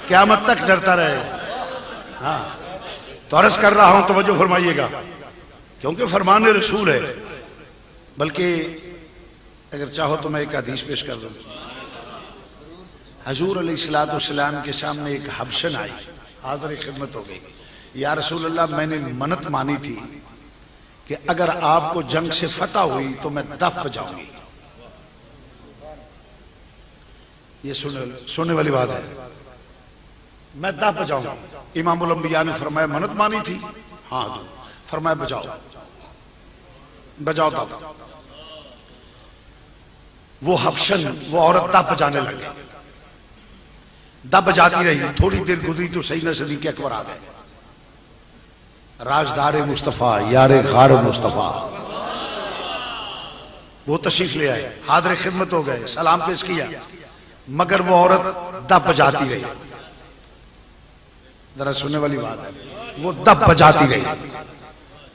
क़यामत तक डरता रहे। हाँ, तो अर्ज कर रहा हूं, तवज्जो फरमाइएगा, क्योंकि फरमान रसूल है। बल्कि अगर चाहो तो मैं एक हदीस पेश कर दूं। हजूर अलैहिस्सलाम के सामने एक हबशन आई, हाज़िर खिदमत हो गई। या रसूल अल्लाह, मैंने मन्नत मानी थी कि अगर आपको जंग से फतह हुई तो मैं दफ बजाऊंगी। ये सुनने वाली बात है, मैं दफ बजाऊंगा। इमामुल अंबिया ने फरमाया मन्नत मानी थी? हाँ हजूर। फरमाया बजाओ, बजाओ दफ। वो हबशन, वो औरत दफ बजाने लगे, दफ बजाती रही। थोड़ी देर गुजरी तो सैयदना सिद्दीक़ अकबर आ गए। राजदार मुस्तफ़ा, यारे खार मुस्तफ़ा, वो तशरीफ ले आए, हाज़िर खिदमत हो गए, सलाम पेश किया, मगर वो औरत दफ बजाती रही। जरा सुनने वाली बात है, वो दफ बजाती रही।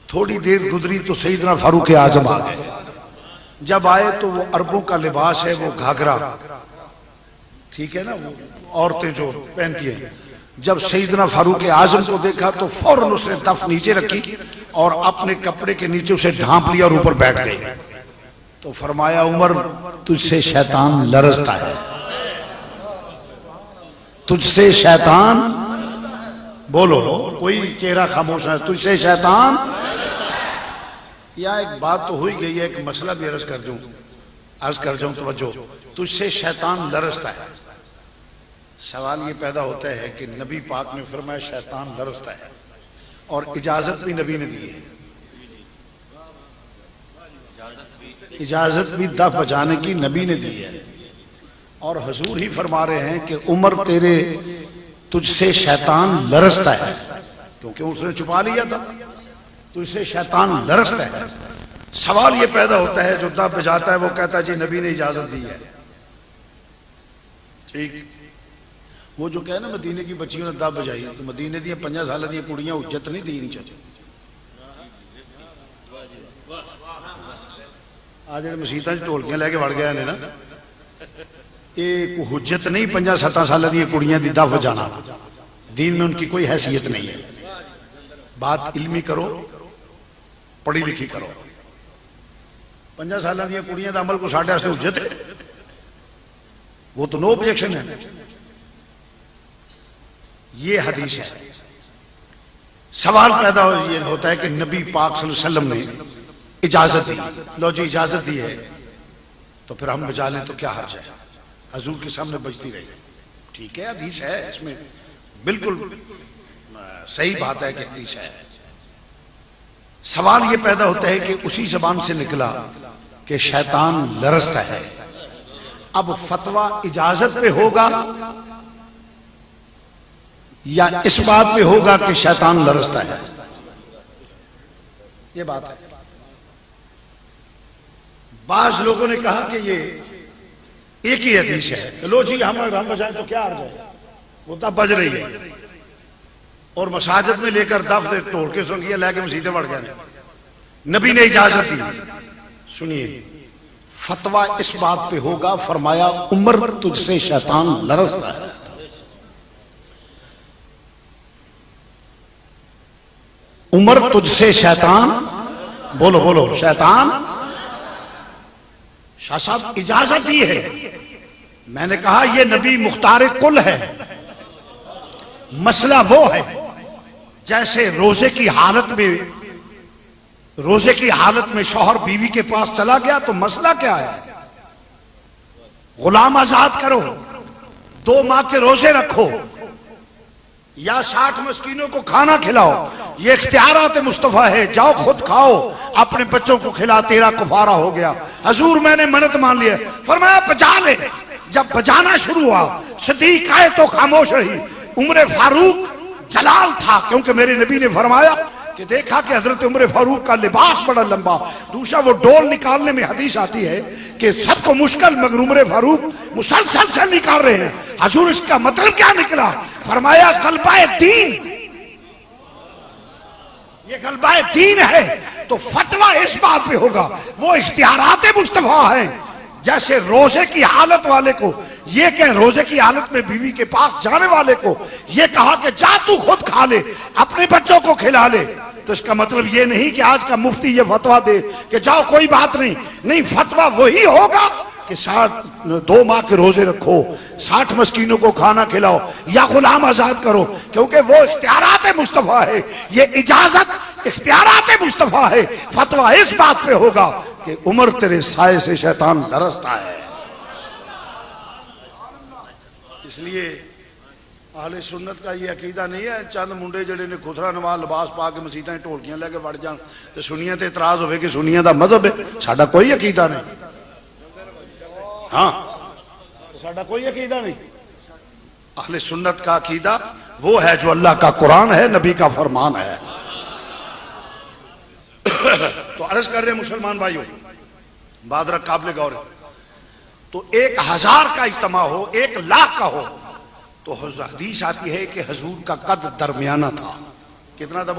थोड़ी देर गुजरी तो सैयदना फारूक आजम आ गए। जब आए तो वो अरबों का लिबास है, वो घाघरा, ठीक है ना, वो औरतें जो पहनती हैं। जब सैयदना फारूक आजम को देखा तो फौरन उसने दफ नीचे रखी और अपने कपड़े के नीचे उसे ढांप लिया और ऊपर बैठ गई। तो फरमाया, उमर, तुझसे शैतान लरजता है, तुझसे शैतान, बोलो, कोई चेहरा खामोश है, तुझसे शैतान। या एक बात तो हुई गई है, एक मसला भी अर्ज कर जाऊं, तवज्जो। तुझसे शैतान लरजता है। सवाल ये पैदा होता है कि नबी पाक ने फरमाया शैतान लरजता है, और इजाजत भी नबी ने दी है, इजाजत भी दफ बजाने की नबी ने दी है। और हुजूर ही फरमा रहे हैं कि उमर, तेरे तुझसे शैतान लरजता है, क्योंकि उसने छुपा लिया था, तुझसे शैतान लरजता है। सवाल ये पैदा होता है, जो दफ बजाता है वो कहता है जी नबी ने इजाजत दी है। ठीक, वो जो कहे ना मदीने की बच्चियों ने दफ बजाई, तो मदीने दी 50 साल दी कुड़ियां उज्जत नहीं दी इनच। आज मसीतां ढोलकियां लैके वड़ गए ने ना, ये हुज्जत नहीं 50-60 साल दी कुड़ियां दी दफ बजाना, दीन में उनकी कोई हैसियत नहीं है। बात इल्मी करो, पढ़ी लिखी करो। 50 साल दी कुड़ियां दा अमल को साढ़े वास्ते हुज्जत है, वो तो नो ऑब्जेक्शन है। ये हदीस है। सवाल पैदा होता है कि नबी पाक सल्लल्लाहु अलैहि वसल्लम ने इजाजत दी, लो जी इजाजत दी है, तो फिर हम बजा लें तो क्या हर्ज है? हजूर के सामने बजती रही, ठीक है, हदीस है, इसमें बिल्कुल सही बात है कि हदीस है। सवाल ये पैदा होता है कि उसी जबान से निकला कि शैतान लरजता है। अब फतवा इजाजत पे होगा या इस बात पे होगा कि शैतान लरजता है? ये बात है। बाज लोगों ने कहा कि ये एक ही हदीस है, लो जी हम बजाएं तो क्या अर्ज है, वो तब बज रही है, और मसाजिद में लेकर दफ दे तोड़ के सुंगियां लेके मसीदे बढ़ गए। नबी ने इजाजत दी। सुनिए, फतवा इस बात पे होगा, फरमाया उमर, तुझसे शैतान लरजता है। उमर, तुझसे शैतान, बोलो बोलो, शैतान। शाह साहब इजाजत दी है। मैंने कहा ये नबी मुख्तार कुल है। मसला वो है जैसे रोजे की हालत में शौहर बीवी के पास चला गया तो मसला क्या है? गुलाम आजाद करो, 2 माह के रोजे रखो, या 60 मस्कीनों को खाना खिलाओ, ये इख्तियारात मुस्तफा है, जाओ खुद खाओ, अपने बच्चों को खिला, तेरा कुफारा हो गया। हजूर मैंने मन्नत मान लिया। फरमाया बजा ले। जब बजाना शुरू हुआ, सिद्दीक आए तो खामोश रही। उमर फारूक जलाल था, क्योंकि मेरे नबी ने फरमाया कि देखा कि हजरत उमर फारूक का लिबास बड़ा लंबा। दूसरा, वो डोल निकालने में हदीस आती है कि सबको मुश्किल, मगर उमर फारूक मुसलसल से निकाल रहे हैं। हजूर, इसका मतलब क्या निकला? फरमाया गलबाए दीन, ये गलबाए दीन है। तो फतवा इस बात पे होगा, वो इख्तियारात मुस्तफा है। जैसे रोजे की हालत वाले को ये कह रोजे की हालत में बीवी के पास जाने वाले को ये कहा कि जा तू खुद खा ले, अपने बच्चों को खिला ले, तो इसका मतलब ये नहीं कि आज का मुफ्ती ये फतवा दे कि जाओ कोई बात नहीं। नहीं, फतवा वही होगा कि 2 माह के रोजे रखो, 60 मस्कीनों को खाना खिलाओ या गुलाम आजाद करो, क्योंकि वो इख्तियारात मुस्तफा है, ये इजाजत इख्तियारात मुस्तफा है। फतवा इस बात पे होगा कि उमर तेरे साए से शैतान डरता है। इसलिए आहले सुन्नत का ये अकीदा नहीं है चंद मुंडे जड़े ने खुसरा नवाज लिबास पा के मसीतां ढोलकियां लैके वड़ जान ते सुन्नियां ते इतराज होवे कि सुन्नियां दा मजहब है। साडा कोई अकीदा नहीं, हाँ साडा कोई अकीदा नहीं। आहले सुन्नत का अकीदा वो है जो अल्लाह का कुरान है, नबी का फरमान है। तो अर्ज कर रहे मुसलमान भाइयों, बादरा काबिल गौर, तो 1000 का इज्तिमा हो, 1 लाख का हो, तो हदीस आती है कि हुजूर का कद दरमियाना था। कितना था?